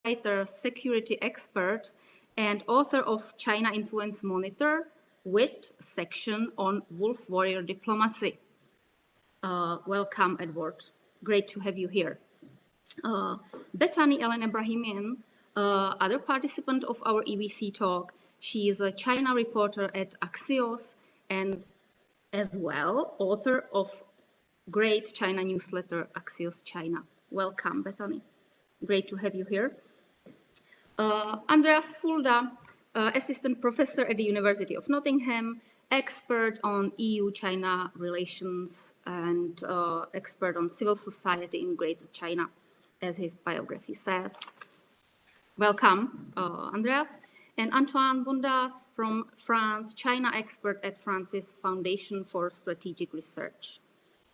writer, security expert, and author of China Influence Monitor with section on wolf warrior diplomacy. Welcome, Edward. Great to have you here. Bethany Ellen Ebrahimian, other participant of our EVC talk. She is a China reporter at Axios and as well author of great China newsletter, Axios China. Welcome, Bethany. Great to have you here. Andreas Fulda, assistant professor at the University of Nottingham, expert on EU-China relations and expert on civil society in Greater China, as his biography says. Welcome, Andreas. And Antoine Bondas from France, China expert at France's Foundation for Strategic Research.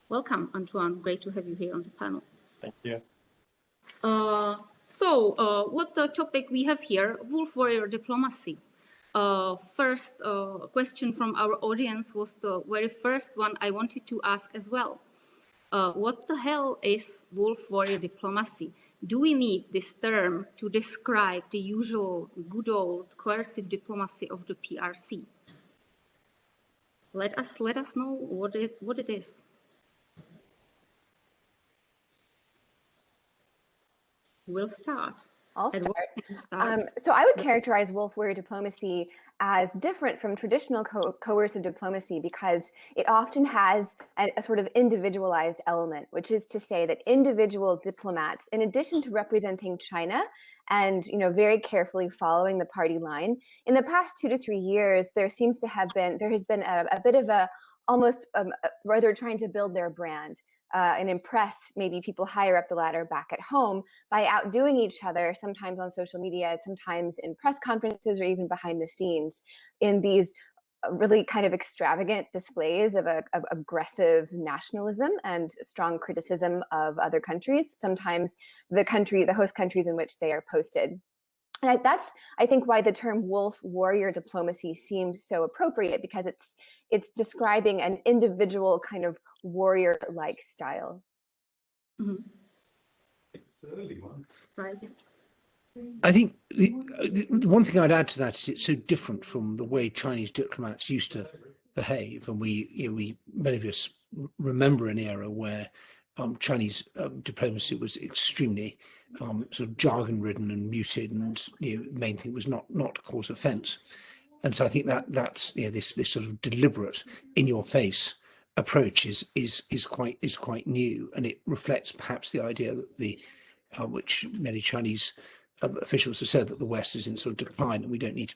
Welcome, Antoine. Great to have you here on the panel. Thank you. What the topic we have here, wolf warrior diplomacy. First question from our audience was the very first one I wanted to ask as well. What the hell is wolf warrior diplomacy? Do we need this term to describe the usual good old coercive diplomacy of the PRC? Let us know what it is. We'll start. I'll start. So I would characterize wolf warrior diplomacy as different from traditional coercive diplomacy because it often has a sort of individualized element, which is to say that individual diplomats, in addition to representing China and very carefully following the party line, in the past 2 to 3 years, there has been a bit of almost rather trying to build their brand. And impress maybe people higher up the ladder back at home by outdoing each other, sometimes on social media, sometimes in press conferences or even behind the scenes in these really kind of extravagant displays of aggressive nationalism and strong criticism of other countries, sometimes the host countries in which they are posted. And that's, I think, why the term wolf warrior diplomacy seems so appropriate, because it's describing an individual kind of warrior-like style. Mm-hmm. It's an early one. Right. I think the one thing I'd add to that is it's so different from the way Chinese diplomats used to behave, and we many of us remember an era where Chinese diplomacy was extremely sort of jargon-ridden and muted, and the main thing was not cause offence. And so I think that's this sort of deliberate, in-your-face approach is quite new, and it reflects perhaps the idea that which many Chinese officials have said, that the West is in sort of decline and we don't need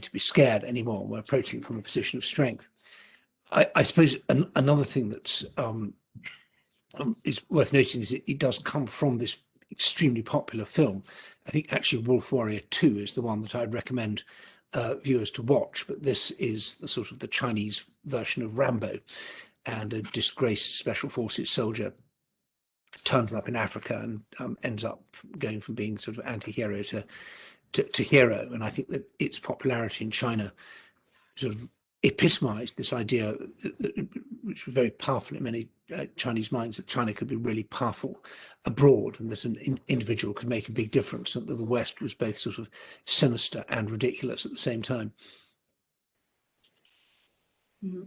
to be scared anymore. We're approaching from a position of strength. I suppose another thing that's is worth noting is it does come from this extremely popular film. I think actually Wolf Warrior 2 is the one that I'd recommend viewers to watch, but this is the sort of the Chinese version of Rambo, and a disgraced special forces soldier turns up in Africa and ends up going from being sort of anti-hero to hero. And I think that its popularity in China sort of epitomized this idea, which was very powerful in many Chinese minds, that China could be really powerful abroad, and that an individual could make a big difference, and that the West was both sort of sinister and ridiculous at the same time. Mm-hmm.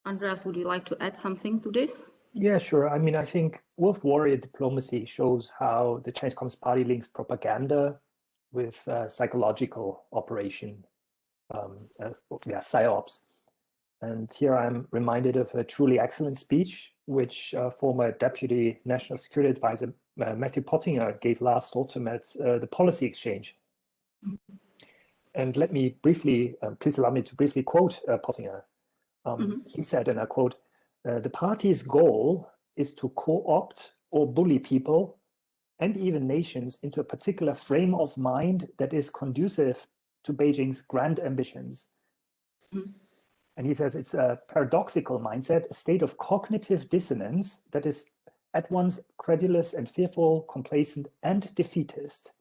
Andreas, would you like to add something to this? Yeah, sure. I mean, I think wolf warrior diplomacy shows how the Chinese Communist Party links propaganda with psychological operation, psyops. And here I'm reminded of a truly excellent speech which former Deputy National Security Advisor Matthew Pottinger gave last autumn at the Policy Exchange. And let me briefly, please allow me to briefly quote Pottinger. He said, and I quote, "The party's goal is to co-opt or bully people and even nations into a particular frame of mind that is conducive to Beijing's grand ambitions." And he says it's a paradoxical mindset, a state of cognitive dissonance that is at once credulous and fearful, complacent and defeatist.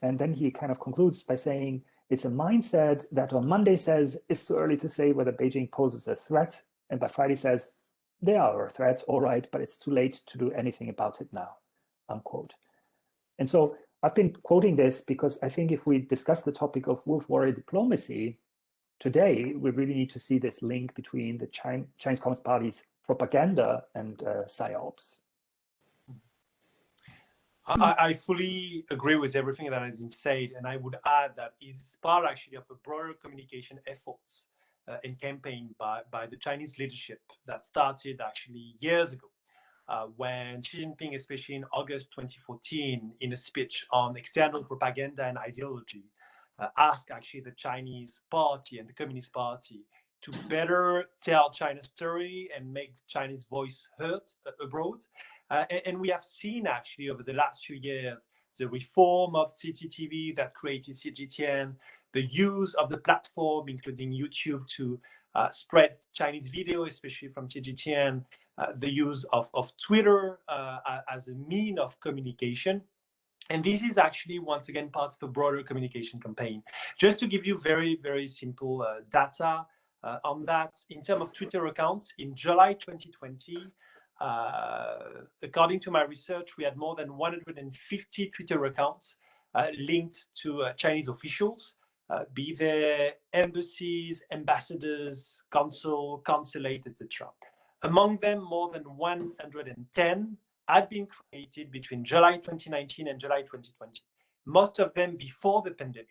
And then he kind of concludes by saying, it's a mindset that on Monday says it's too early to say whether Beijing poses a threat, and by Friday says they are a threat, all right, but it's too late to do anything about it now, unquote. And so I've been quoting this because I think if we discuss the topic of wolf warrior diplomacy today, we really need to see this link between the Chinese Communist Party's propaganda and psyops. I fully agree with everything that has been said, and I would add that it's part actually of a broader communication efforts and campaign by the Chinese leadership that started actually years ago, when Xi Jinping, especially in August 2014, in a speech on external propaganda and ideology, asked actually the Chinese party and the Communist Party to better tell China's story and make Chinese voice heard abroad. And we have seen actually over the last few years the reform of CCTV that created CGTN, the use of the platform, including YouTube, to spread Chinese video, especially from CGTN, the use of Twitter as a mean of communication. And this is actually, once again, part of a broader communication campaign. Just to give you very, very simple data on that, in terms of Twitter accounts, in July 2020, according to my research, we had more than 150 Twitter accounts linked to Chinese officials, be they embassies, ambassadors, consulate, etc. Among them, more than 110 had been created between July 2019 and July 2020, most of them before the pandemic.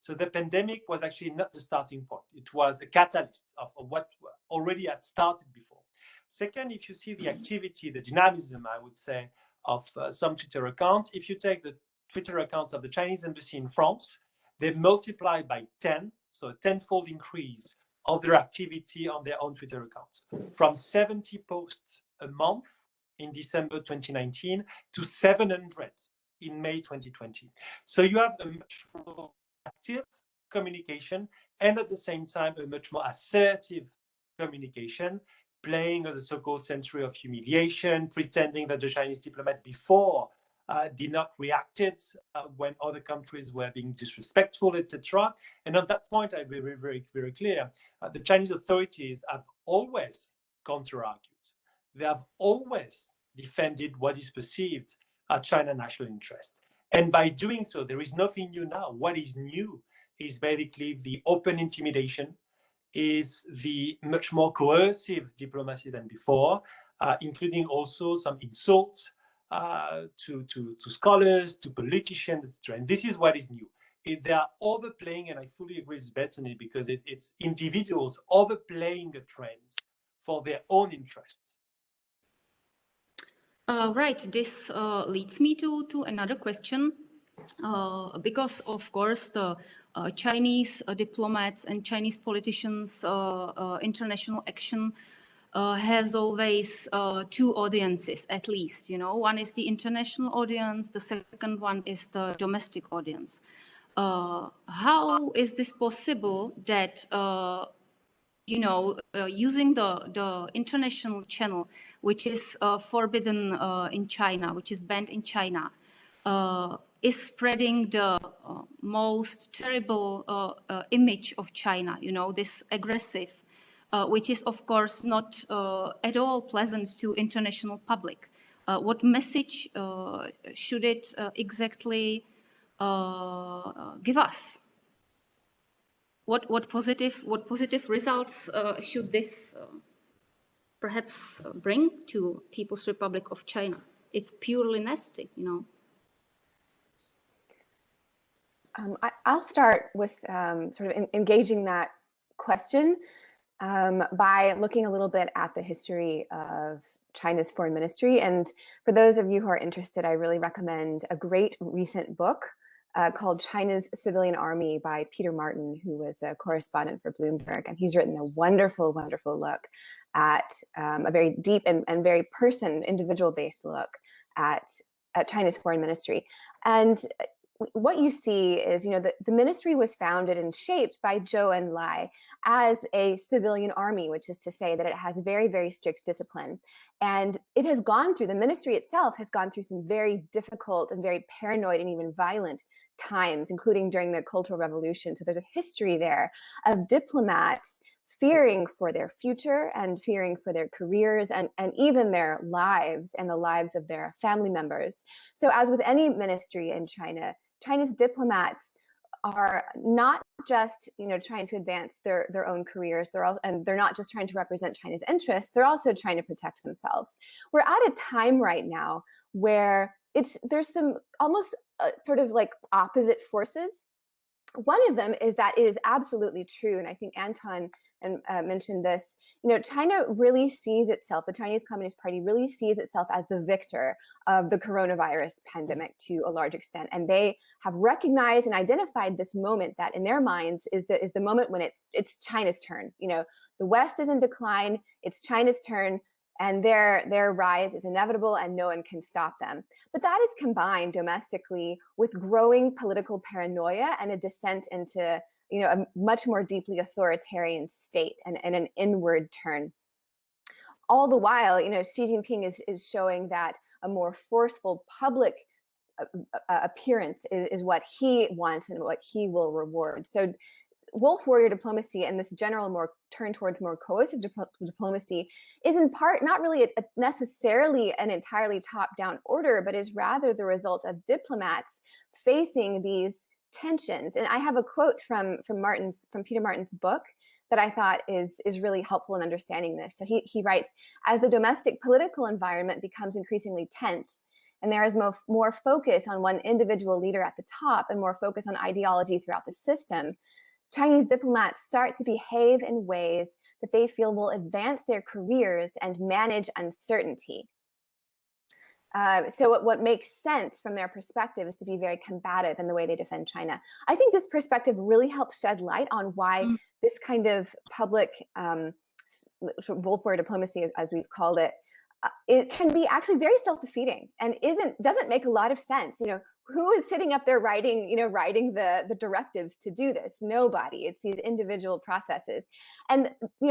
So the pandemic was actually not the starting point. It was a catalyst of what already had started before. Second, if you see the activity, the dynamism, I would say, of some Twitter accounts, if you take the Twitter accounts of the Chinese embassy in France, they've multiplied by 10, so a tenfold increase of their activity on their own Twitter accounts, from 70 posts a month in December 2019 to 700 in May 2020. So you have a much more active communication and at the same time a much more assertive communication, playing as a so-called century of humiliation, pretending that the Chinese diplomat before did not reacted when other countries were being disrespectful, etc. And on that point, I'll be very, very, very clear. The Chinese authorities have always counter-argued. They have always defended what is perceived as China's national interest. And by doing so, there is nothing new now. What is new is basically the open intimidation, is the much more coercive diplomacy than before, including also some insults to scholars, to politicians, etc. And this is what is new. They are overplaying, and I fully agree with Bethany, because it's individuals overplaying the trends for their own interests. Right, this leads me to another question, because of course the Chinese diplomats and Chinese politicians' international action has always two audiences at least, you know. One is the international audience, the second one is the domestic audience. How is this possible that using the international channel, which is forbidden in China, which is banned in China, is spreading the most terrible image of China, you know, this aggressive, which is of course not at all pleasant to international public. What message should it exactly give us? What positive results should this perhaps bring to People's Republic of China? It's purely nasty, you know. I'll start with sort of engaging that question by looking a little bit at the history of China's foreign ministry. And for those of you who are interested, I really recommend a great recent book called China's Civilian Army by Peter Martin, who was a correspondent for Bloomberg. And he's written a wonderful, wonderful look at a very deep and very individual-based look at China's foreign ministry. And what you see is, you know, the ministry was founded and shaped by Zhou Enlai as a civilian army, which is to say that it has very, very strict discipline. And it has gone through, the ministry itself has gone through some very difficult and very paranoid and even violent times, including during the Cultural Revolution. So there's a history there of diplomats fearing for their future and fearing for their careers and even their lives and the lives of their family members. So as with any ministry in China, China's diplomats are not just trying to advance their own careers, they're not just trying to represent China's interests, they're also trying to protect themselves. We're at a time right now where there's some almost sort of like opposite forces. One of them is that it is absolutely true, and I think Anton mentioned this, China really sees itself, the Chinese Communist Party really sees itself as the victor of the coronavirus pandemic to a large extent. And they have recognized and identified this moment that in their minds is the moment when it's China's turn. The West is in decline, it's China's turn, and their rise is inevitable and no one can stop them. But that is combined domestically with growing political paranoia and a descent into a much more deeply authoritarian state and an inward turn. All the while, Xi Jinping is showing that a more forceful public appearance is what he wants and what he will reward. So wolf warrior diplomacy and this general more turn towards more coercive diplomacy is in part not really necessarily an entirely top-down order, but is rather the result of diplomats facing these tensions. And I have a quote from Peter Martin's book that I thought is really helpful in understanding this. So he writes, as the domestic political environment becomes increasingly tense, and there is more focus on one individual leader at the top and more focus on ideology throughout the system, Chinese diplomats start to behave in ways that they feel will advance their careers and manage uncertainty. So what makes sense from their perspective is to be very combative in the way they defend China. I think this perspective really helps shed light on why this kind of public wolf warrior diplomacy, as we've called it, it can be actually very self-defeating and doesn't make a lot of sense. Who is sitting up there writing the directives to do this? Nobody. It's these individual processes. And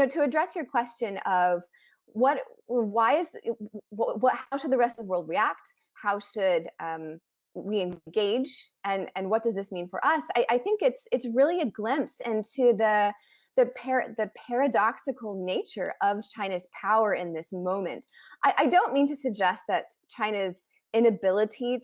to address your question of how should the rest of the world react? How should we engage? And what does this mean for us? I think it's really a glimpse into the paradoxical nature of China's power in this moment. I don't mean to suggest that China's inability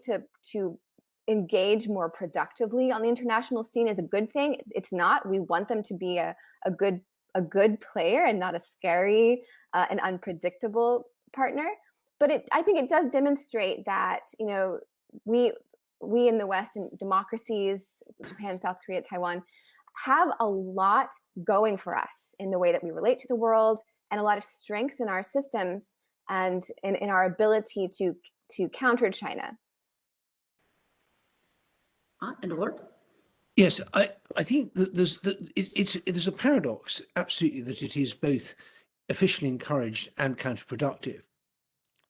to engage more productively on the international scene is a good thing. It's not. We want them to be a good player and not a scary and unpredictable partner. But I think it does demonstrate that we in the West and democracies, Japan, South Korea, Taiwan, have a lot going for us in the way that we relate to the world, and a lot of strengths in our systems and in our ability to counter China. Edward? Yes, I think that there's a paradox, absolutely, that it is both officially encouraged and counterproductive.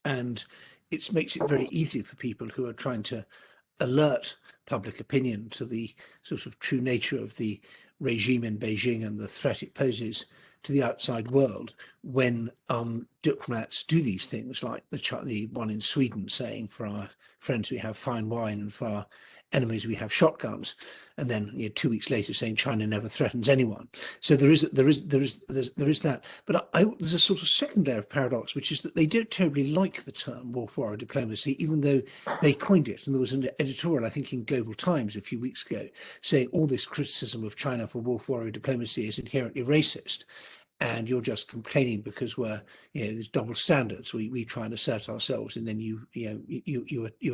And it makes it very easy for people who are trying to alert public opinion to the sort of true nature of the regime in Beijing and the threat it poses to the outside world when diplomats do these things, like the one in Sweden saying, for our friends we have fine wine and for our enemies we have shotguns, and then 2 weeks later saying China never threatens anyone. So there is that. But there's a sort of second layer of paradox, which is that they don't terribly like the term wolf warrior diplomacy, even though they coined it. And there was an editorial, I think, in Global Times a few weeks ago saying all this criticism of China for wolf warrior diplomacy is inherently racist, and you're just complaining because we're there's double standards. We try and assert ourselves, and then you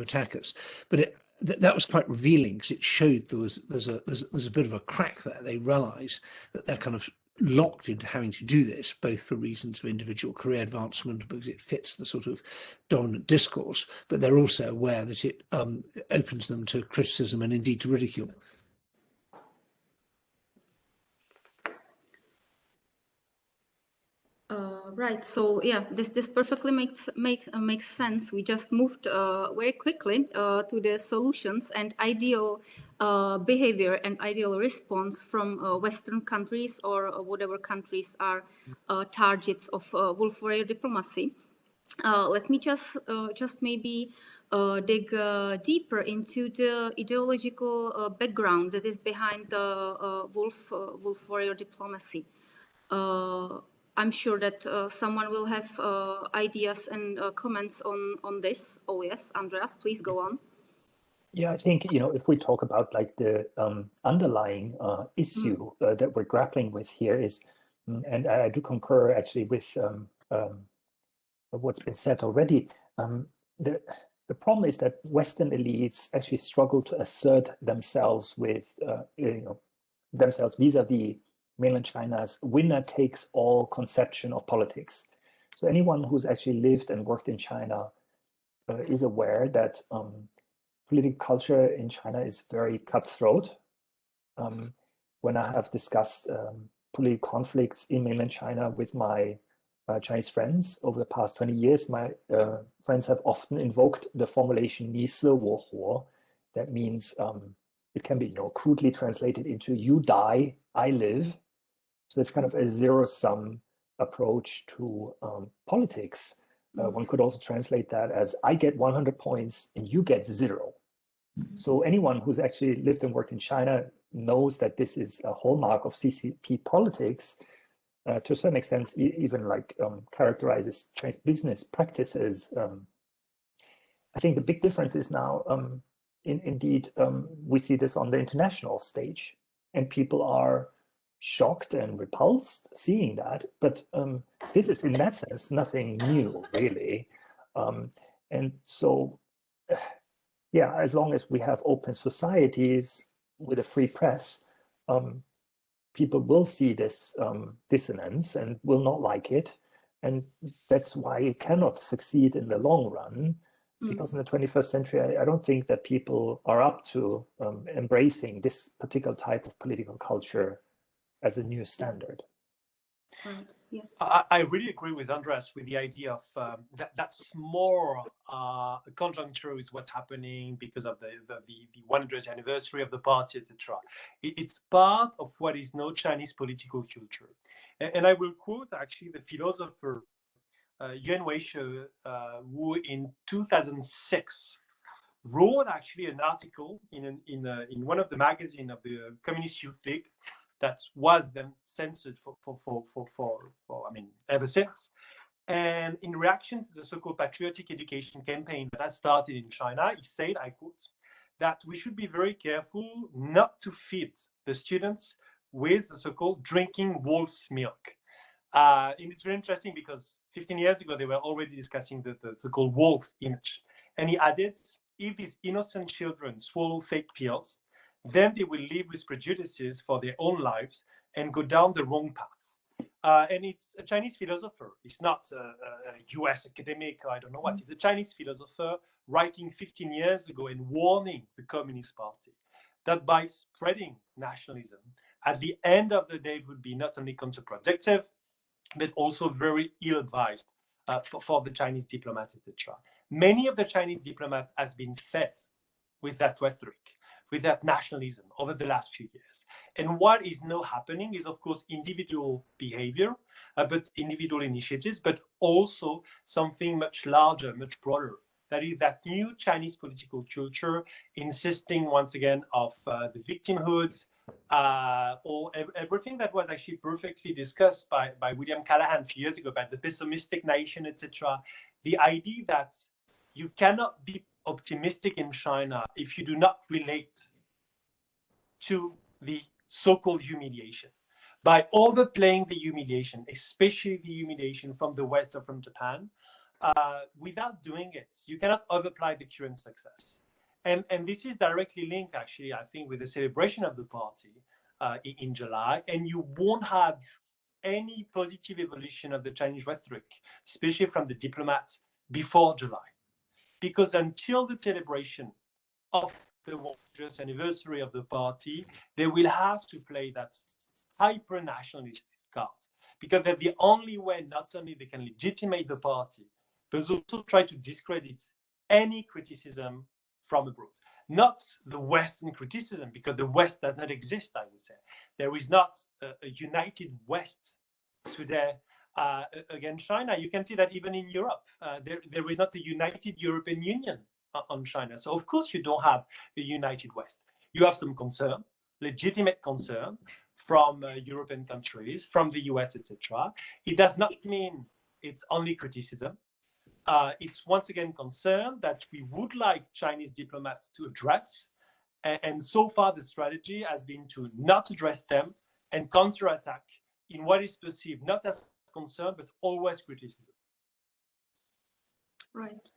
attack us. But that was quite revealing, because it showed there's a bit of a crack there. They realise that they're kind of locked into having to do this, both for reasons of individual career advancement, because it fits the sort of dominant discourse, but they're also aware that it opens them to criticism and indeed to ridicule. Right. So yeah, this perfectly makes sense. We just moved very quickly to the solutions and ideal behavior and ideal response from Western countries or whatever countries are targets of wolf warrior diplomacy. Let me just maybe dig deeper into the ideological background that is behind the wolf warrior diplomacy. I'm sure that someone will have ideas and comments on this. Oh yes, Andreas, please go on. Yeah, I think, if we talk about like the underlying issue that we're grappling with here is, and I do concur actually with what's been said already, the problem is that Western elites actually struggle to assert themselves with, themselves vis-a-vis mainland China's winner-takes-all conception of politics. So anyone who's actually lived and worked in China is aware that political culture in China is very cutthroat. When I have discussed political conflicts in mainland China with my Chinese friends over the past 20 years, my friends have often invoked the formulation 你死我活. That means it can be crudely translated into you die, I live. So it's kind of a zero-sum approach to politics. One could also translate that as I get 100 points and you get 0. So anyone who's actually lived and worked in China knows that this is a hallmark of CCP politics. To a certain extent, even like characterizes Chinese business practices. I think the big difference is now, indeed, we see this on the international stage, and people are shocked and repulsed seeing that. But this is, in that sense, nothing new, really. And so, yeah, as long as we have open societies with a free press, people will see this dissonance and will not like it. And that's why it cannot succeed in the long run, because in the 21st century, I don't think that people are up to embracing this particular type of political culture as a new standard. Right. Yeah. I really agree with Andreas with the idea of that's more conjuncture with what's happening because of the 100th anniversary of the party, etc. It's part of what is now Chinese political culture. And I will quote actually the philosopher Yuan Weishe, who in 2006 wrote actually an article in one of the magazines of the Communist Youth League that was then censored for I mean, ever since. And in reaction to the so-called patriotic education campaign that has started in China, he said, I quote, that we should be very careful not to feed the students with the so-called drinking wolf's milk. And it's very interesting because 15 years ago, they were already discussing the so-called wolf image. And he added, if these innocent children swallow fake pills, then they will live with prejudices for their own lives and go down the wrong path. And it's a Chinese philosopher. It's not a US academic, or I don't know what. It's a Chinese philosopher writing 15 years ago and warning the Communist Party that by spreading nationalism, at the end of the day, it would be not only counterproductive, but also very ill-advised for the Chinese diplomats, etc. Many of the Chinese diplomats has been fed with that rhetoric, with that nationalism over the last few years. And what is now happening is, of course, individual behavior, but individual initiatives, but also something much larger, much broader. That is that new Chinese political culture insisting once again of the victimhood, or everything that was actually perfectly discussed by William Callahan a few years ago about the pessimistic nation, etc. The idea that you cannot be optimistic in China if you do not relate to the so-called humiliation. By overplaying the humiliation, especially the humiliation from the West or from Japan, without doing it, you cannot overplay the current success. And this is directly linked, actually, I think, with the celebration of the party in July. And you won't have any positive evolution of the Chinese rhetoric, especially from the diplomats, before July. Because until the celebration of the 100th anniversary of the party, they will have to play that hyper-nationalist card. Because they're the only way not only they can legitimate the party, but also try to discredit any criticism from abroad. Not the Western criticism, because the West does not exist, I would say. There is not a united West today against China. You can see that even in Europe, there is not a united European Union on China. So of course you don't have a united West. You have some concern, legitimate concern from European countries, from the US, etc. It does not mean it's only criticism. It's once again concern that we would like Chinese diplomats to address. And so far, the strategy has been to not address them and counterattack in what is perceived not as concern, but always criticism. Right.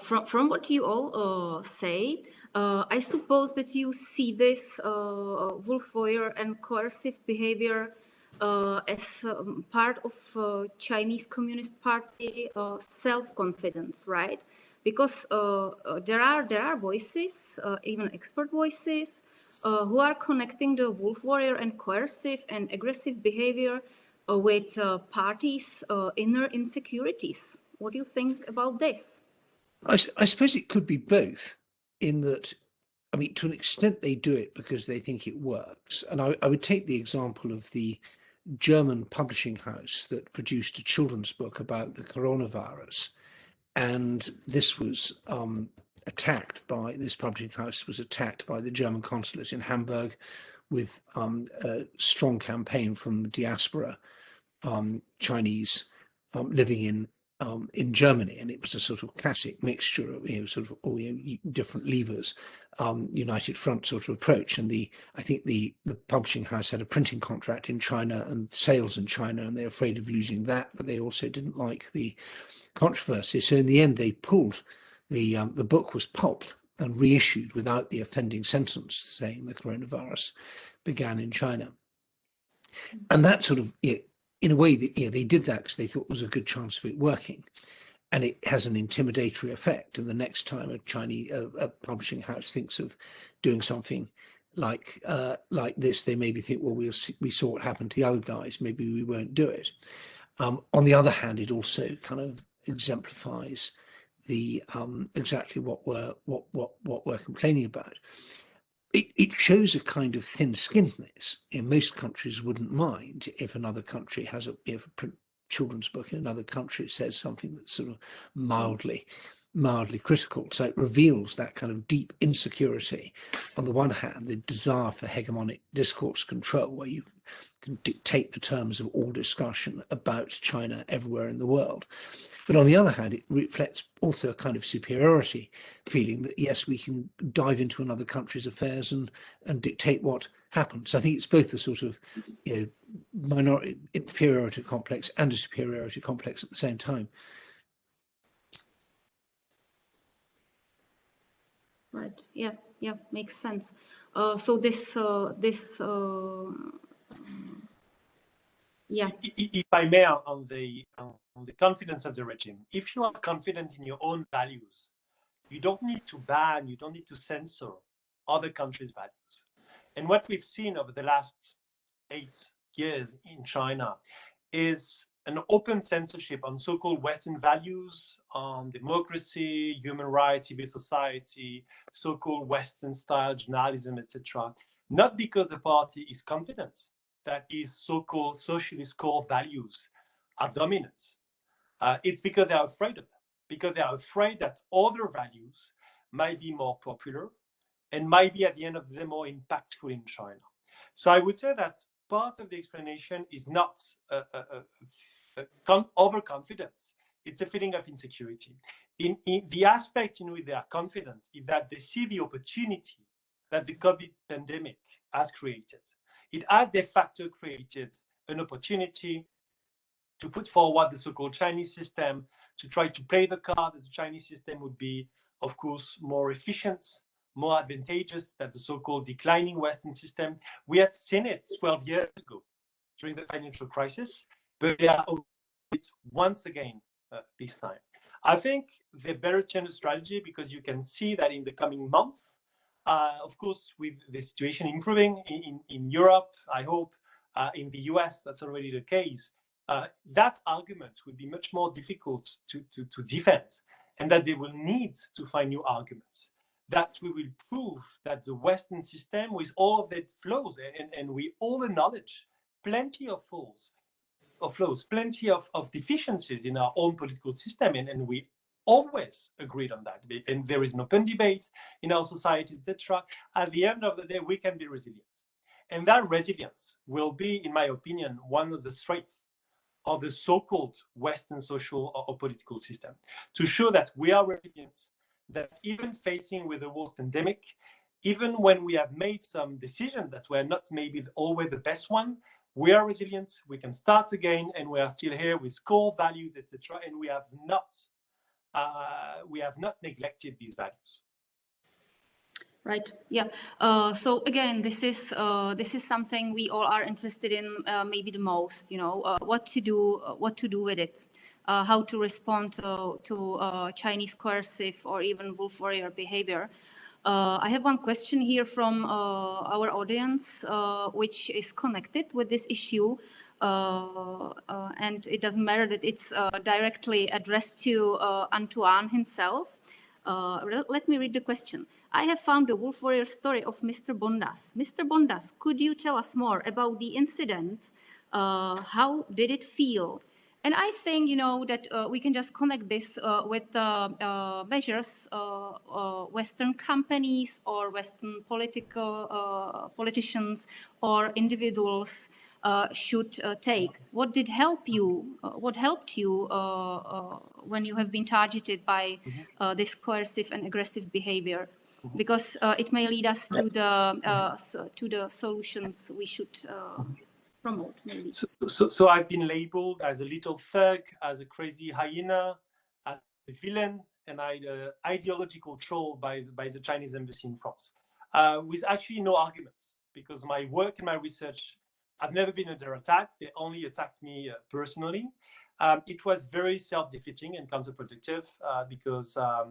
From what you all say, I suppose that you see this wolf warrior and coercive behavior as part of Chinese Communist Party self-confidence, right? Because there are voices, even expert voices, who are connecting the wolf warrior and coercive and aggressive behavior with parties' inner insecurities. What do you think about this? I suppose it could be both, in that, I mean, to an extent they do it because they think it works. And I would take the example of the German publishing house that produced a children's book about the coronavirus. And this was this publishing house was attacked by the German consulate in Hamburg with a strong campaign from diaspora Chinese living in Germany, and it was a sort of classic mixture of sort of all different levers, united front sort of approach. And I think the publishing house had a printing contract in China and sales in China, and they're afraid of losing that, but they also didn't like the controversy. So in the end, they pulled the book was pulped and reissued without the offending sentence saying the coronavirus began in China. And that sort of in a way, they did that because they thought there was a good chance of it working, and it has an intimidatory effect. And the next time a publishing house thinks of doing something like this, they maybe think, well, we saw what happened to the other guys, maybe we won't do it. On the other hand, it also kind of exemplifies the exactly what we're complaining about. It shows a kind of thin-skinnedness. In most countries wouldn't mind if another country has a children's book in another country says something that's sort of mildly critical. So it reveals that kind of deep insecurity. On the one hand, the desire for hegemonic discourse control, where you can dictate the terms of all discussion about China everywhere in the world. But on the other hand, it reflects also a kind of superiority feeling that, yes, we can dive into another country's affairs and dictate what happens. So I think it's both a sort of, minority inferiority complex and a superiority complex at the same time. Right. Yeah. Makes sense. So yeah. If I may, on the confidence of the regime, if you are confident in your own values, you don't need to ban, you don't need to censor other countries' values. And what we've seen over the last 8 years in China is an open censorship on so-called Western values, on democracy, human rights, civil society, so-called Western-style journalism, etc. Not because the party is confident that his so-called socialist core values are dominant. It's because they are afraid of them, because they are afraid that other values might be more popular and might be, at the end of the day, more impactful in China. So I would say that part of the explanation is not overconfidence. It's a feeling of insecurity. In the aspect in which they are confident is that they see the opportunity that the COVID pandemic has created. It has de facto created an opportunity to put forward the so-called Chinese system, to try to play the card that the Chinese system would be, of course, more efficient, more advantageous than the so-called declining Western system. We had seen it 12 years ago during the financial crisis, but they are it once again this time. I think they better change the strategy, because you can see that in the coming months, of course, with the situation improving in Europe, I hope in the US, that's already the case, that argument will be much more difficult to defend, and that they will need to find new arguments. That we will prove that the Western system, with all of its flaws, and we all acknowledge plenty of flaws, plenty of deficiencies in our own political system, and we always agreed on that. And there is an open debate in our society, etc. At the end of the day, we can be resilient. And that resilience will be, in my opinion, one of the strengths of the so-called Western social or political system, to show that we are resilient, that even facing with the world pandemic, even when we have made some decisions that were not maybe always the best one, we are resilient, we can start again, and we are still here with core values, etc. And we have not neglected these values. Right. Yeah. So again, this is something we all are interested in, maybe the most. You know, what to do with it, how to respond to Chinese coercive or even wolf warrior behavior. I have one question here from our audience, which is connected with this issue. And it doesn't matter that it's directly addressed to Antoine himself. Let me read the question. I have found the wolf warrior story of Mr. Bondas. Mr. Bondas, could you tell us more about the incident? How did it feel? And I think, you know, that we can just connect this with measures Western companies or Western politicians or individuals should take. What did help you? What helped you when you have been targeted by this coercive and aggressive behavior? Because it may lead us to the solutions we should promote, maybe. So I've been labeled as a little thug, as a crazy hyena, as a villain, and ideological troll by the Chinese embassy in France, with actually no arguments, because my work and my research, I've never been under attack. They only attacked me personally. It was very self-defeating and counterproductive because I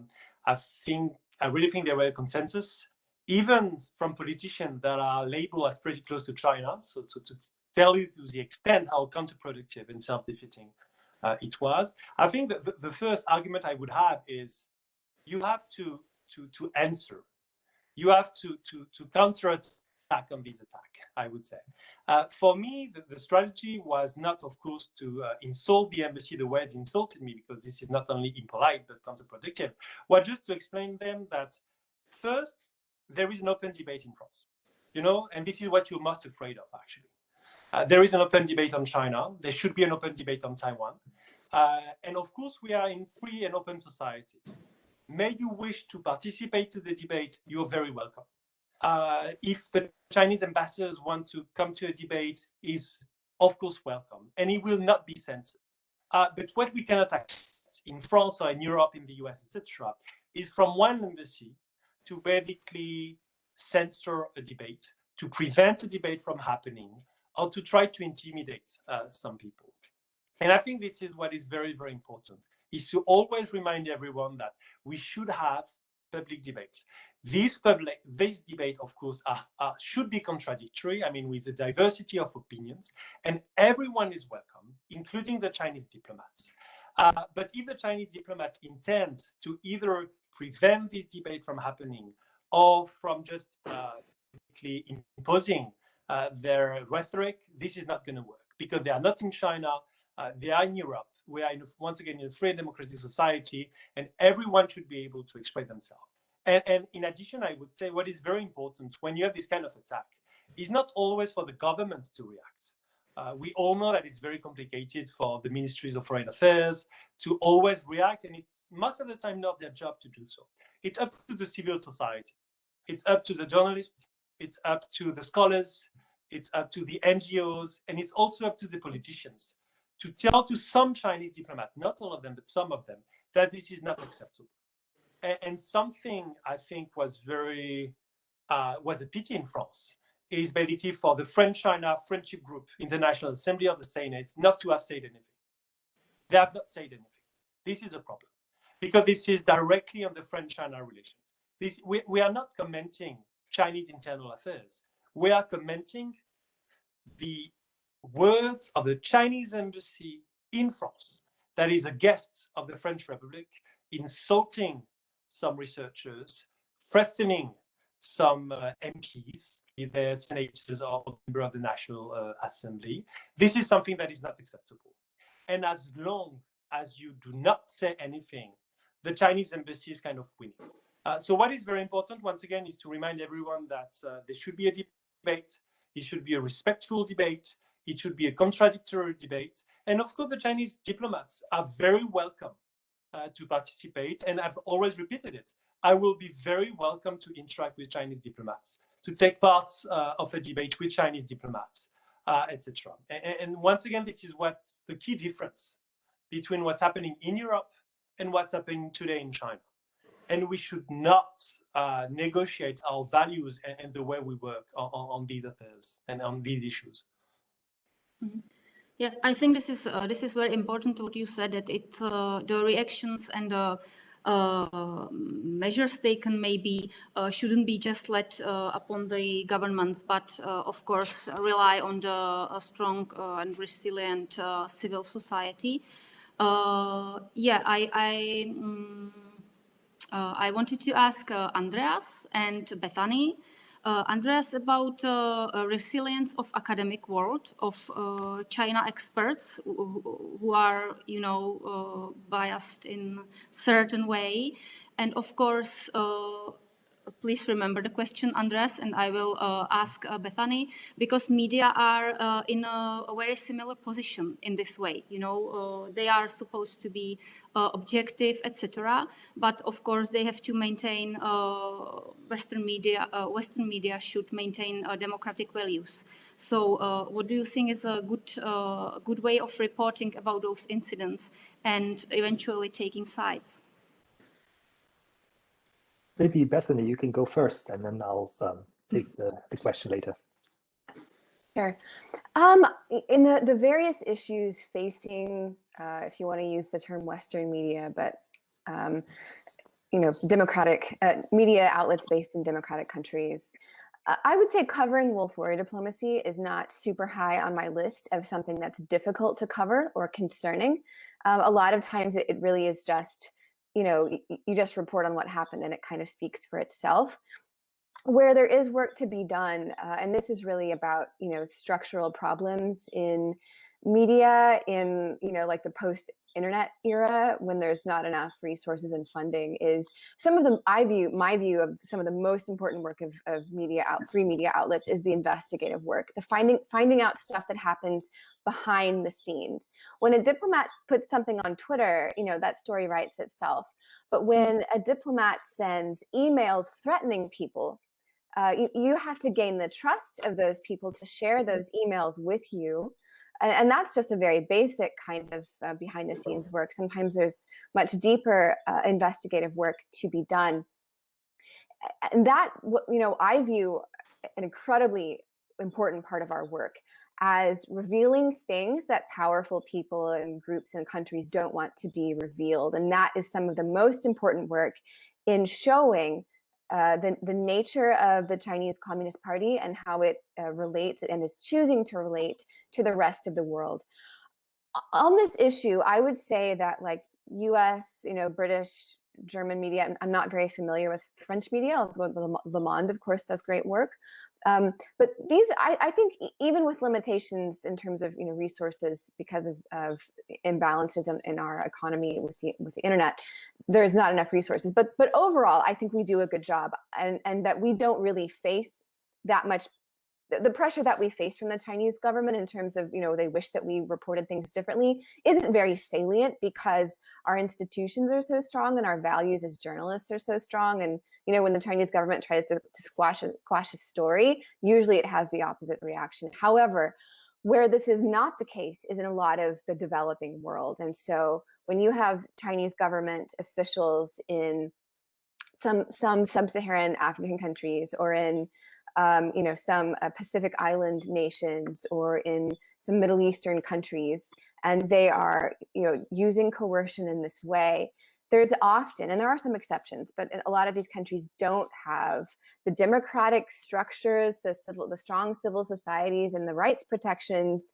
really think there were a consensus, even from politicians that are labeled as pretty close to China. So to tell you to the extent how counterproductive and self-defeating it was. I think that the first argument I would have is you have to answer. You have to counterattack on this attack, I would say. For me, the strategy was not, of course, to insult the embassy the way it insulted me, because this is not only impolite but counterproductive, but just to explain them that first, there is an open debate in France, you know, and this is what you're most afraid of, actually. There is an open debate on China. There should be an open debate on Taiwan. And of course, we are in free and open society. May you wish to participate to the debate, you're very welcome. If the Chinese ambassadors want to come to a debate, is of course welcome, and it will not be censored. But what we cannot accept in France or in Europe, in the US, etc., is from one embassy to basically censor a debate, to prevent a debate from happening, or to try to intimidate some people. And I think this is what is very, very important, is to always remind everyone that we should have public debates. This debate, of course, should be contradictory, I mean, with a diversity of opinions, and everyone is welcome, including the Chinese diplomats. But if the Chinese diplomats intend to either prevent this debate from happening or from just imposing their rhetoric, this is not going to work, because they are not in China, they are in Europe. We are, once again, in a free and democratic society, and everyone should be able to express themselves. And in addition, I would say what is very important when you have this kind of attack is not always for the governments to react. We all know that it's very complicated for the ministries of foreign affairs to always react, and it's most of the time not their job to do so. It's up to the civil society. It's up to the journalists. It's up to the scholars. It's up to the NGOs, and it's also up to the politicians to tell to some Chinese diplomats, not all of them, but some of them, that this is not acceptable. And something I think was a pity in France is basically for the French-China Friendship Group in the National Assembly of the Senate not to have said anything. They have not said anything. This is a problem, because this is directly on the French-China relations. We are not commenting Chinese internal affairs. We are commenting the words of the Chinese embassy in France, that is a guest of the French Republic, insulting some researchers, threatening some MPs, either senators or members of the National Assembly. This is something that is not acceptable. And as long as you do not say anything, the Chinese embassy is kind of winning. So what is very important, once again, is to remind everyone that there should be a debate. It should be a respectful debate. It should be a contradictory debate. And of course, the Chinese diplomats are very welcome to participate. And I've always repeated it. I will be very welcome to interact with Chinese diplomats, to take part of a debate with Chinese diplomats, etc. And once again, this is what's the key difference between what's happening in Europe and what's happening today in China. And we should not negotiate our values and the way we work on these affairs and on these issues. Mm-hmm. Yeah, I think this is very important what you said, that the reactions and the measures taken maybe shouldn't be just let upon the governments, but of course rely on the strong and resilient civil society. Yeah, I wanted to ask Andreas and Bethany. Andreas, about resilience of academic world, of China experts who are, you know, biased in certain way, and of course, please remember the question, Andreas, and I will ask Bethany, because media are in a very similar position in this way. You know, they are supposed to be objective, etc. But of course, they have to maintain Western media. Western media should maintain democratic values. So, what do you think is a good way of reporting about those incidents and eventually taking sides? Maybe Bethany, you can go first, and then I'll take the question later. Sure. In the various issues facing, if you want to use the term Western media, but you know, democratic media outlets based in democratic countries, I would say covering wolf warrior diplomacy is not super high on my list of something that's difficult to cover or concerning. A lot of times it really is just, you know, you just report on what happened and it kind of speaks for itself. Where there is work to be done, and this is really about, you know, structural problems in media in, you know, like the post-internet era, when there's not enough resources and funding, is some of the, my view of some of the most important work of free media outlets is the investigative work, the finding out stuff that happens behind the scenes. When a diplomat puts something on Twitter, you know, that story writes itself. But when a diplomat sends emails threatening people, you have to gain the trust of those people to share those emails with you. And that's just a very basic kind of behind the scenes work. Sometimes there's much deeper investigative work to be done. And that, you know, I view an incredibly important part of our work as revealing things that powerful people and groups and countries don't want to be revealed. And that is some of the most important work in showing the nature of the Chinese Communist Party and how it relates and is choosing to relate to the rest of the world. On this issue, I would say that, like, US, you know, British, German media, I'm not very familiar with French media. Le Monde, of course, does great work. But these, I think, even with limitations in terms of, you know, resources because of imbalances in our economy with the internet, there's not enough resources. But overall, I think we do a good job, and that we don't really face that much. The pressure that we face from the Chinese government in terms of, you know, they wish that we reported things differently isn't very salient, because our institutions are so strong and our values as journalists are so strong. And, you know, when the Chinese government tries to squash a story, usually it has the opposite reaction. However, where this is not the case is in a lot of the developing world. And so when you have Chinese government officials in some sub-Saharan African countries, or in you know, some Pacific Island nations, or in some Middle Eastern countries, and they are, you know, using coercion in this way, there's often, and there are some exceptions, but a lot of these countries don't have the democratic structures, the strong civil societies, and the rights protections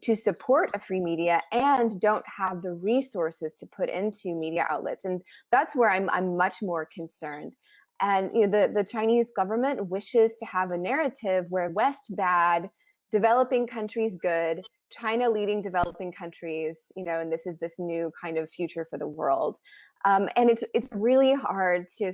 to support a free media, and don't have the resources to put into media outlets. And that's where I'm much more concerned. And, you know, the Chinese government wishes to have a narrative where West bad, developing countries good, China leading developing countries, and this is this new kind of future for the world. And it's really hard to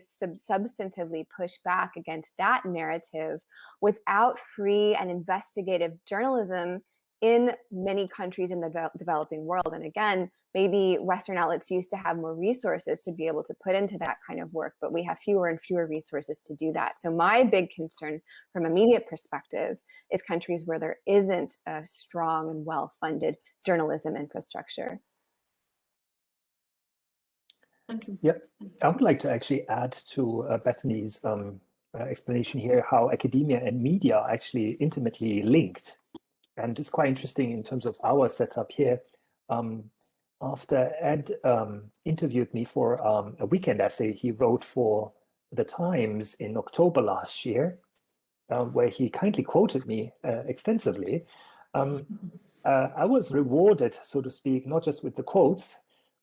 substantively push back against that narrative without free and investigative journalism in many countries in the developing world. And again, maybe Western outlets used to have more resources to be able to put into that kind of work, but we have fewer and fewer resources to do that. So my big concern from a media perspective is countries where there isn't a strong and well-funded journalism infrastructure. Thank you. Yeah, I would like to actually add to Bethany's explanation here how academia and media are actually intimately linked. And it's quite interesting in terms of our setup here. After Ed interviewed me for a weekend essay he wrote for The Times in October last year, where he kindly quoted me extensively, I was rewarded, so to speak, not just with the quotes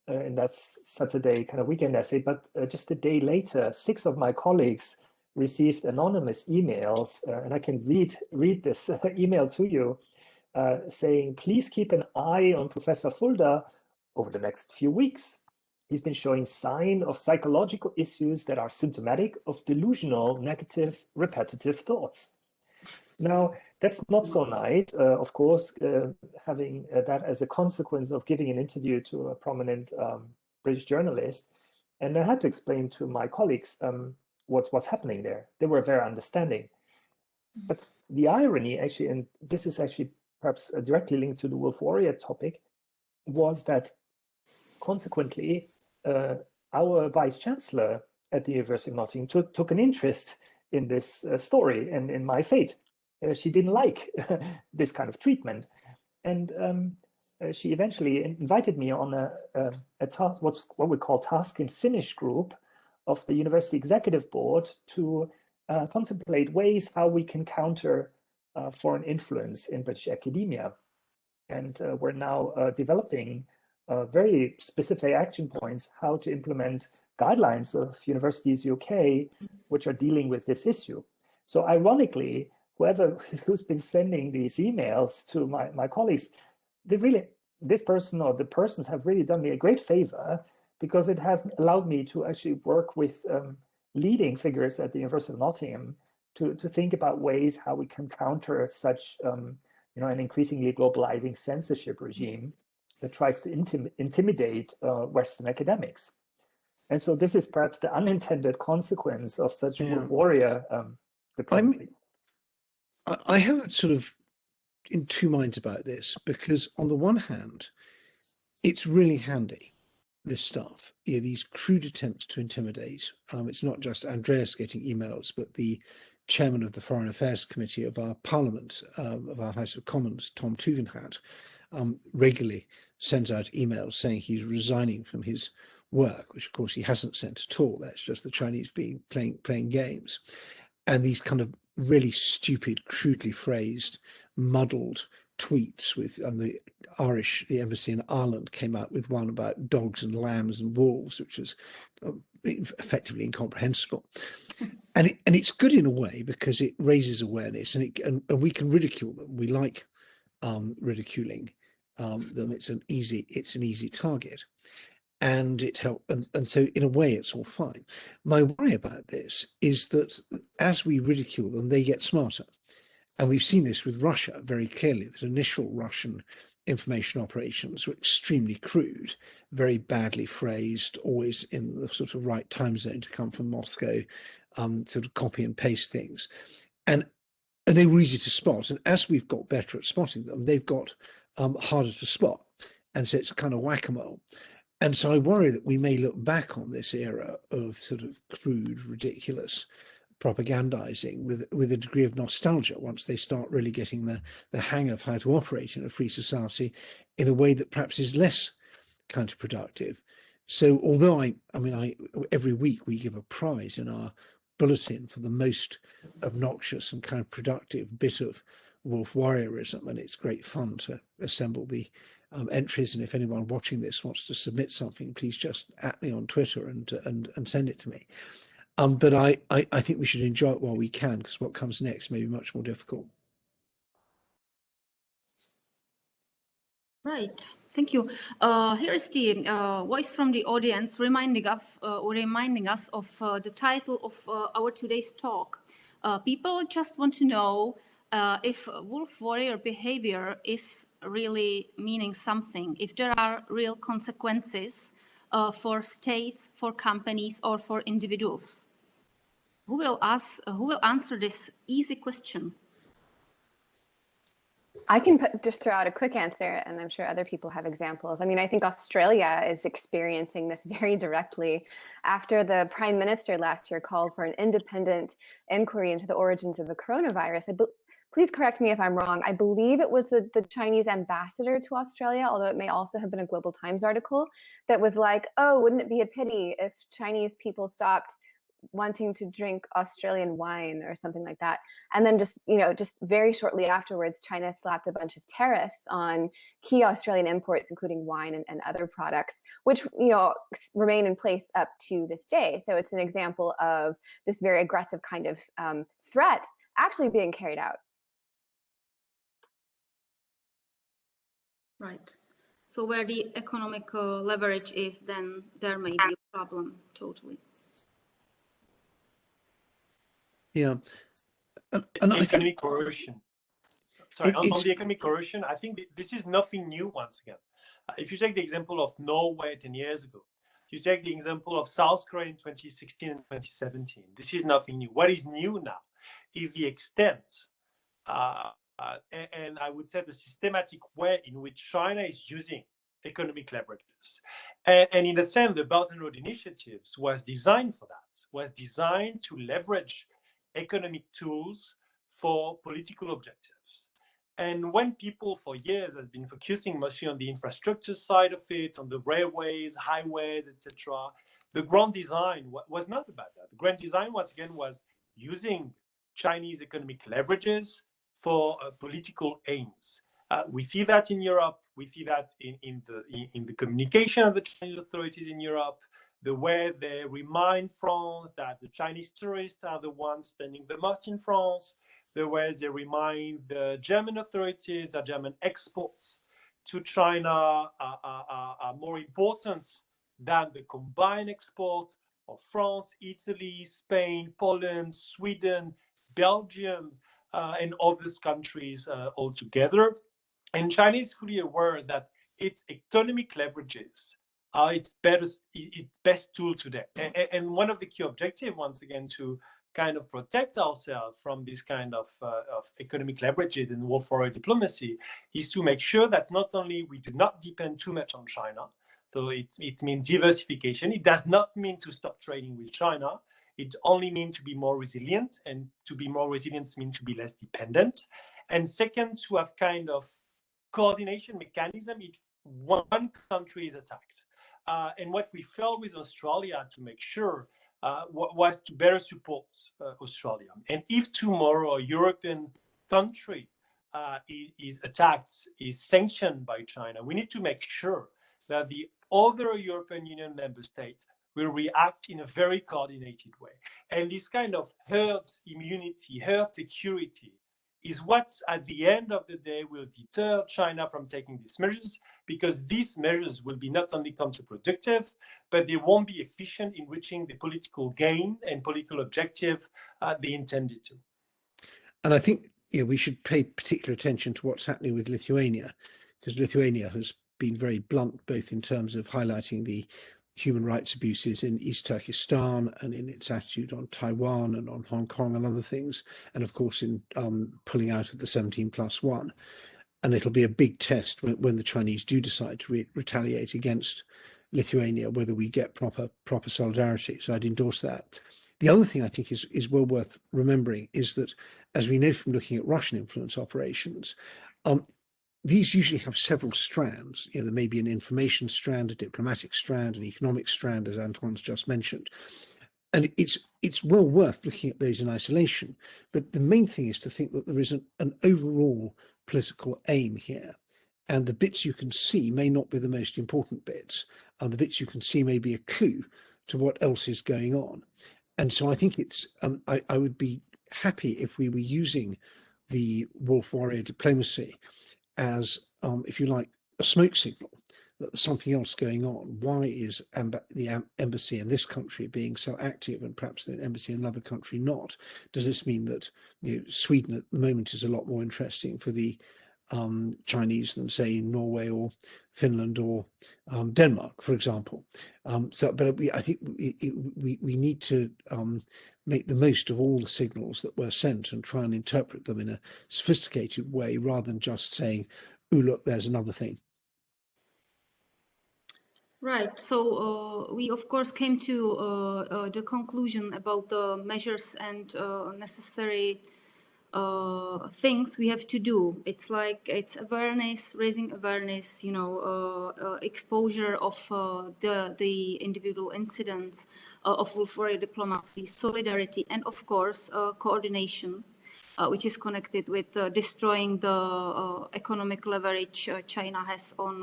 in that Saturday kind of weekend essay, but just a day later, 6 of my colleagues received anonymous emails, and I can read this email to you, saying, please keep an eye on Professor Fulda over the next few weeks. He's been showing signs of psychological issues that are symptomatic of delusional, negative, repetitive thoughts. Now, that's not so nice, of course, having that as a consequence of giving an interview to a prominent British journalist. And I had to explain to my colleagues what's happening there. They were very understanding. But the irony, actually, and this is actually perhaps directly linked to the Wolf Warrior topic, was that consequently, our Vice Chancellor at the University of Nottingham took an interest in this story and in my fate. She didn't like this kind of treatment. And she eventually invited me on a task, what we call task and finish group of the University Executive Board to contemplate ways how we can counter foreign influence in British academia. And we're now developing very specific action points, how to implement guidelines of Universities UK, which are dealing with this issue. So ironically, who's been sending these emails to my colleagues, this person or the persons have really done me a great favor, because it has allowed me to actually work with leading figures at the University of Nottingham to think about ways how we can counter such an increasingly globalizing censorship regime that tries to intimidate Western academics. And so this is perhaps the unintended consequence of such Wolf Warrior diplomacy. I have sort of in two minds about this, because on the one hand, it's really handy, this stuff, these crude attempts to intimidate. It's not just Andreas getting emails, but the chairman of the Foreign Affairs Committee of our Parliament, of our House of Commons, Tom Tugendhat, regularly sends out emails saying he's resigning from his work, which of course he hasn't sent at all. That's just the Chinese playing games. And these kind of really stupid, crudely phrased, muddled tweets with the embassy in Ireland came out with one about dogs and lambs and wolves, which was effectively incomprehensible. And it's good in a way because it raises awareness, and we can ridicule them. We like ridiculing them. It's an easy target, and it helps. And so in a way, it's all fine. My worry about this is that as we ridicule them, they get smarter. And we've seen this with Russia very clearly, that initial Russian information operations were extremely crude, very badly phrased, always in the sort of right time zone to come from Moscow, sort of copy and paste things. And they were easy to spot. And as we've got better at spotting them, they've got harder to spot. And so it's kind of whack-a-mole. And so I worry that we may look back on this era of sort of crude, ridiculous propagandizing with a degree of nostalgia once they start really getting the hang of how to operate in a free society in a way that perhaps is less counterproductive. So although I mean, every week we give a prize in our bulletin for the most obnoxious and counterproductive bit of Wolf Warriorism, and it's great fun to assemble the entries. And if anyone watching this wants to submit something, please just @ me on Twitter and send it to me. But I think we should enjoy it while we can, because what comes next may be much more difficult. Right. Thank you. Here is the voice from the audience reminding us of the title of our today's talk. People just want to know if wolf warrior behavior is really meaning something, if there are real consequences for states, for companies, or for individuals. Who will answer this easy question? I can just throw out a quick answer, and I'm sure other people have examples. I mean, I think Australia is experiencing this very directly after the Prime Minister last year called for an independent inquiry into the origins of the coronavirus. Please correct me if I'm wrong. I believe it was the Chinese ambassador to Australia, although it may also have been a Global Times article, that was like, oh, wouldn't it be a pity if Chinese people stopped wanting to drink Australian wine or something like that. And then just very shortly afterwards, China slapped a bunch of tariffs on key Australian imports, including wine and other products, which remain in place up to this day. So it's an example of this very aggressive kind of threats actually being carried out. Right. So where the economic leverage is, then there may be a problem, totally. Yeah. And economic coercion. Sorry, on the economic coercion, I think this is nothing new once again. If you take the example of Norway 10 years ago, if you take the example of South Korea in 2016 and 2017, this is nothing new. What is new now is the extent and I would say the systematic way in which China is using economic leverages. And in a sense, the Belt and Road initiatives was designed for that, was designed to leverage economic tools for political objectives. And when people for years has been focusing mostly on the infrastructure side of it, on the railways, highways, etc., the grand design was not about that. The grand design, once again, was using Chinese economic leverages for political aims. We see that in Europe. We see that in the communication of the Chinese authorities in Europe, the way they remind France that the Chinese tourists are the ones spending the most in France, the way they remind the German authorities that German exports to China are more important than the combined exports of France, Italy, Spain, Poland, Sweden, Belgium, and other countries altogether. And China is fully aware that its economic leverages are its best tool today. And one of the key objectives, once again, to kind of protect ourselves from this kind of economic leverages and wolf warrior diplomacy is to make sure that not only we do not depend too much on China, so it means diversification. It does not mean to stop trading with China. It only means to be more resilient, and to be more resilient means to be less dependent. And second, to have kind of coordination mechanism if one country is attacked. And what we felt with Australia to make sure was to better support Australia. And if tomorrow a European country is attacked, is sanctioned by China, we need to make sure that the other European Union member states will react in a very coordinated way. And this kind of herd immunity, herd security is what, at the end of the day, will deter China from taking these measures, because these measures will be not only counterproductive, but they won't be efficient in reaching the political gain and political objective they intended to. And I think we should pay particular attention to what's happening with Lithuania, because Lithuania has been very blunt, both in terms of highlighting the human rights abuses in East Turkestan and in its attitude on Taiwan and on Hong Kong and other things, and of course in pulling out of the 17+1. And it'll be a big test when the Chinese do decide to retaliate against Lithuania, whether we get proper solidarity. So I'd endorse that. The other thing I think is well worth remembering is that, as we know from looking at Russian influence operations, these usually have several strands. There may be an information strand, a diplomatic strand, an economic strand, as Antoine's just mentioned. And it's well worth looking at those in isolation. But the main thing is to think that there is an overall political aim here. And the bits you can see may not be the most important bits. The bits you can see may be a clue to what else is going on. And so I think it's, I would be happy if we were using the wolf warrior diplomacy as, if you like, a smoke signal that there's something else going on. Why is the embassy in this country being so active and perhaps the embassy in another country not? Does this mean that Sweden at the moment is a lot more interesting for the Chinese than, say, Norway or Finland or Denmark, for example? But I think we need to make the most of all the signals that were sent and try and interpret them in a sophisticated way rather than just saying, "Oh, look, there's another thing." Right. So we, of course, came to the conclusion about the measures and necessary things we have to do. It's like it's awareness, raising awareness, exposure of the individual incidents of wolf warrior diplomacy, solidarity, and of course coordination. Which is connected with destroying the economic leverage China has on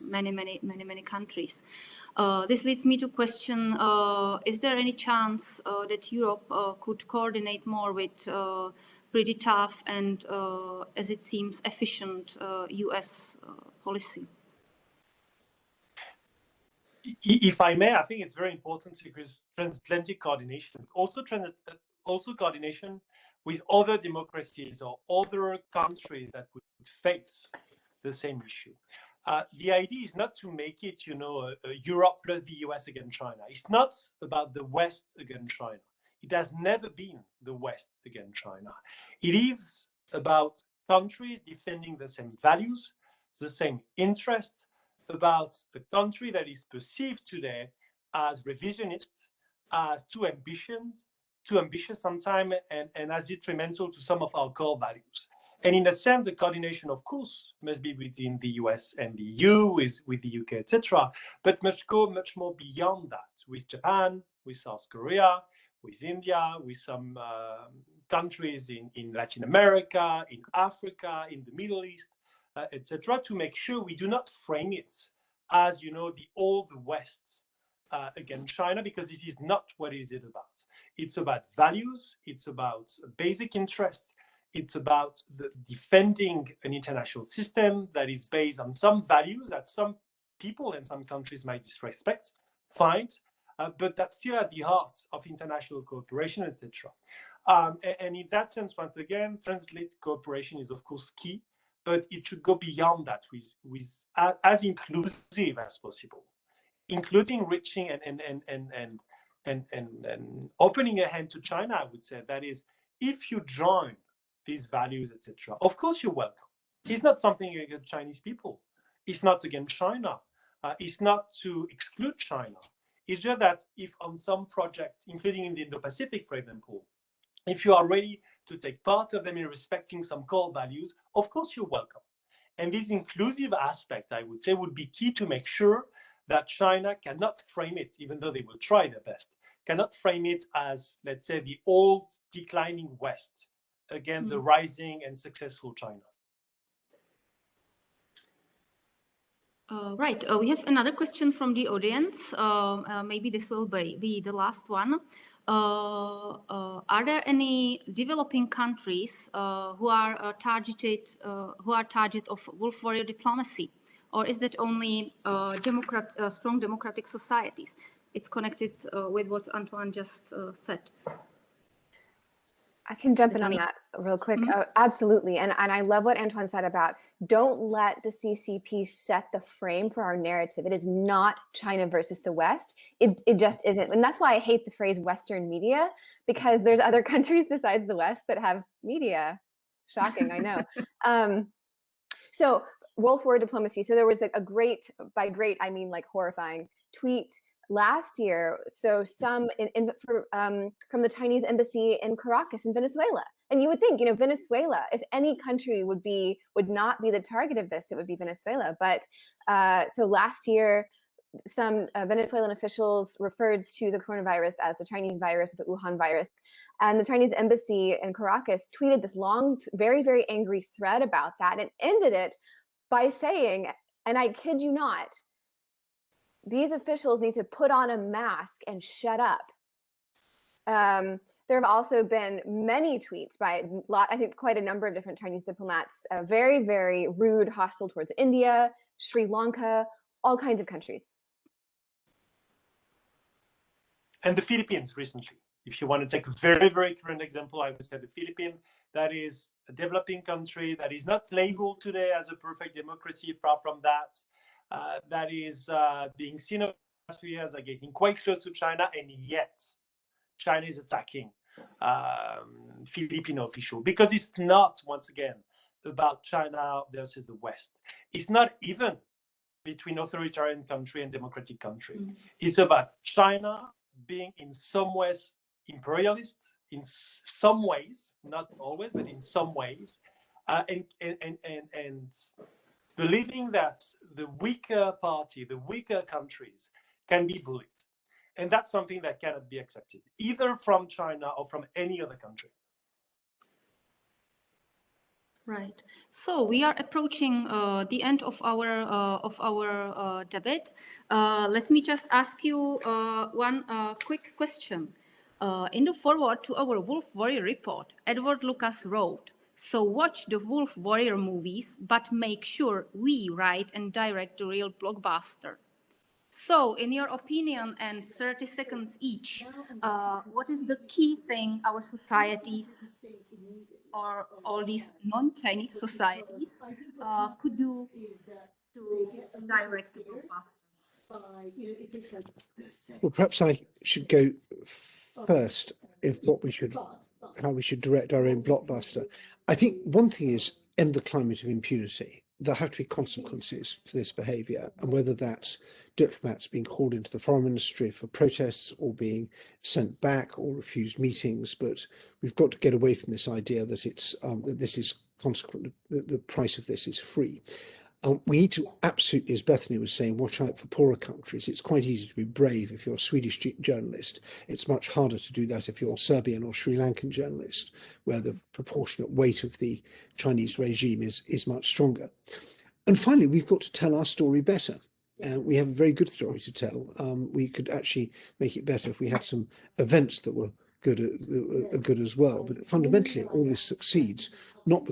many countries. This leads me to question, is there any chance that Europe could coordinate more with pretty tough and, as it seems, efficient US policy? If I may, I think it's very important because transatlantic coordination, also coordination with other democracies or other countries that would face the same issue. The idea is not to make it, Europe plus the US against China. It's not about the West against China. It has never been the West against China. It is about countries defending the same values, the same interests, about a country that is perceived today as revisionist, as too ambitious sometimes, and as detrimental to some of our core values. And in a sense, the coordination, of course, must be between the US and the EU, with the UK, etc., but must go much more beyond that, with Japan, with South Korea, with India, with some countries in Latin America, in Africa, in the Middle East, etc., to make sure we do not frame it as, the old West against China, because this is not what it is about. It's about values. It's about basic interests. It's about defending an international system that is based on some values that some people and some countries might disrespect, fine, but that's still at the heart of international cooperation, etc. And in that sense, once again, transatlantic cooperation is, of course, key, but it should go beyond that with as inclusive as possible, including reaching and opening a hand to China. I would say that is, if you join these values, etc., of course you're welcome. It's not something against Chinese people. It's not against China. It's not to exclude China. It's just that if on some project, including in the Indo-Pacific, for example, if you are ready to take part of them in respecting some core values, of course you're welcome. And this inclusive aspect, I would say, would be key to make sure that China cannot frame it, even though they will try their best, cannot frame it as, let's say, the old declining West against the rising and successful China. Right. We have another question from the audience. Maybe this will be the last one. Are there any developing countries who are target of wolf warrior diplomacy, or is that only strong democratic societies? It's connected with what Antoine just said. I can jump in on that real quick. Absolutely. And I love what Antoine said about don't let the CCP set the frame for our narrative. It is not China versus the West. It just isn't. And that's why I hate the phrase Western media, because there's other countries besides the West that have media. Shocking, I know. So wolf warrior diplomacy. So there was a great, by great, I mean like horrifying tweet last year, so some from the Chinese embassy in Caracas in Venezuela, and you would think, Venezuela, if any country would not be the target of this, it would be Venezuela. But so last year, some Venezuelan officials referred to the coronavirus as the Chinese virus, or the Wuhan virus, and the Chinese embassy in Caracas tweeted this long, very, very angry thread about that, and ended it by saying, and I kid you not, these officials need to put on a mask and shut up. there have also been many tweets by, I think, quite a number of different Chinese diplomats, very, very rude, hostile towards India, Sri Lanka, all kinds of countries. And the Philippines recently. If you want to take a very, very current example, I would say the Philippines, that is a developing country that is not labeled today as a perfect democracy, far from that. That is being seen over the last few years are getting quite close to China, and yet China is attacking Filipino officials, because it's not, once again, about China versus the West. It's not even between authoritarian country and democratic country. It's about China being in some ways imperialist, in some ways, not always, but in some ways, and believing that the weaker party, the weaker countries can be bullied. And that's something that cannot be accepted, either from China or from any other country. Right. So we are approaching the end of our debate. Let me just ask you one quick question. In the foreword to our Wolf Warrior report, Edward Lucas wrote, "So watch the Wolf Warrior movies, but make sure we write and direct the real blockbuster." So, in your opinion, and 30 seconds each, what is the key thing our societies or all these non-Chinese societies could do to direct the blockbuster? Well, perhaps I should go first how we should direct our own blockbuster. I think one thing is end the climate of impunity. There have to be consequences for this behaviour, and whether that's diplomats being called into the foreign ministry for protests or being sent back or refused meetings, but we've got to get away from this idea that it's that this is consequent. The price of this is free. We need to absolutely, as Bethany was saying, watch out for poorer countries. It's quite easy to be brave if you're a Swedish journalist. It's much harder to do that if you're a Serbian or Sri Lankan journalist, where the proportionate weight of the Chinese regime is much stronger. And finally, we've got to tell our story better. We have a very good story to tell. We could actually make it better if we had some events that were good as well. But fundamentally, all this succeeds not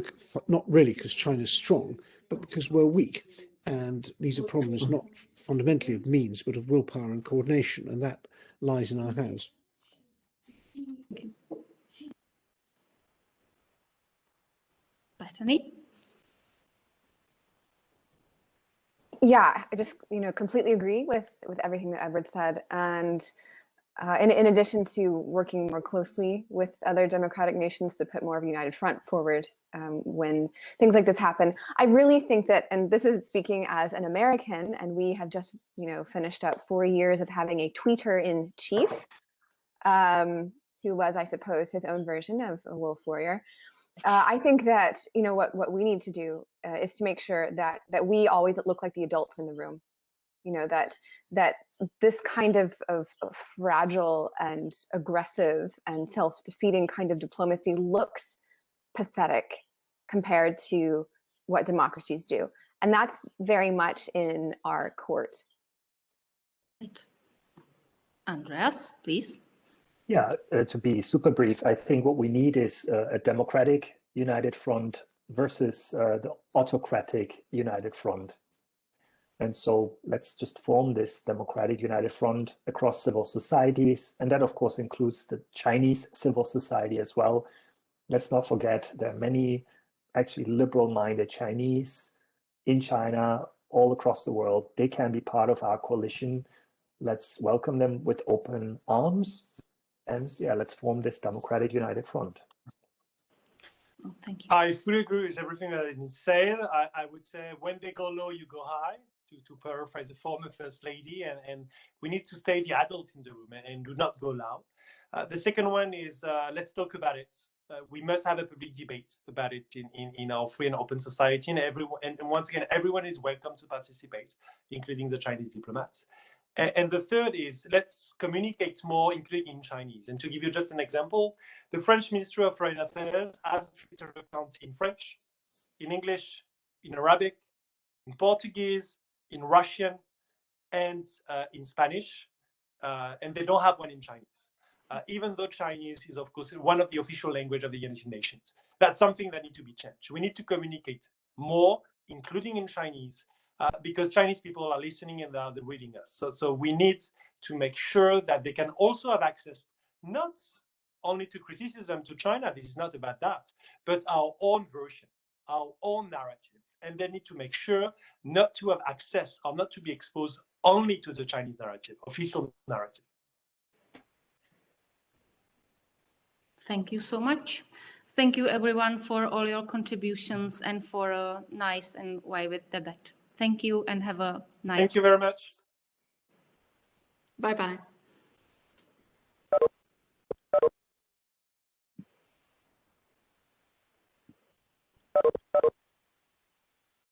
really because China's strong, but because we're weak. And these are problems not fundamentally of means, but of willpower and coordination, and that lies in our hands. Bethany? Yeah, I just completely agree with everything that Edward said, and in addition to working more closely with other democratic nations to put more of a united front forward when things like this happen, I really think that, and this is speaking as an American, and we have just finished up 4 years of having a tweeter-in-chief who was, I suppose, his own version of a wolf warrior. I think that what we need to do is to make sure that we always look like the adults in the room. That this kind of fragile and aggressive and self-defeating kind of diplomacy looks pathetic compared to what democracies do, and that's very much in our court. Right. Andreas, please. Yeah, to be super brief, I think what we need is a democratic united front versus the autocratic united front. And so let's just form this democratic united front across civil societies. And that, of course, includes the Chinese civil society as well. Let's not forget there are many actually liberal-minded Chinese in China, all across the world. They can be part of our coalition. Let's welcome them with open arms. And yeah, let's form this democratic united front. Oh, thank you. I fully agree with everything that has been said. I would say when they go low, you go high, to paraphrase the former First Lady, and we need to stay the adult in the room and do not go loud. The second one is let's talk about it. We must have a public debate about it in our free and open society, and everyone, and once again, everyone is welcome to participate, including the Chinese diplomats. And the third is let's communicate more, including in Chinese. And to give you just an example, the French Ministry of Foreign Affairs has a Twitter account in French, in English, in Arabic, in Portuguese, in Russian, and in Spanish, and they don't have one in Chinese. even though Chinese is, of course, one of the official language of the United Nations. That's something that needs to be changed. We need to communicate more, including in Chinese, because Chinese people are listening and they're reading us. So we need to make sure that they can also have access, not only to criticism to China, this is not about that, but our own version, our own narrative. And they need to make sure not to have access or not to be exposed only to the Chinese narrative, official narrative. Thank you so much. Thank you everyone for all your contributions and for a nice and vivid debate. Thank you and have a nice Thank you very much. Bye-bye.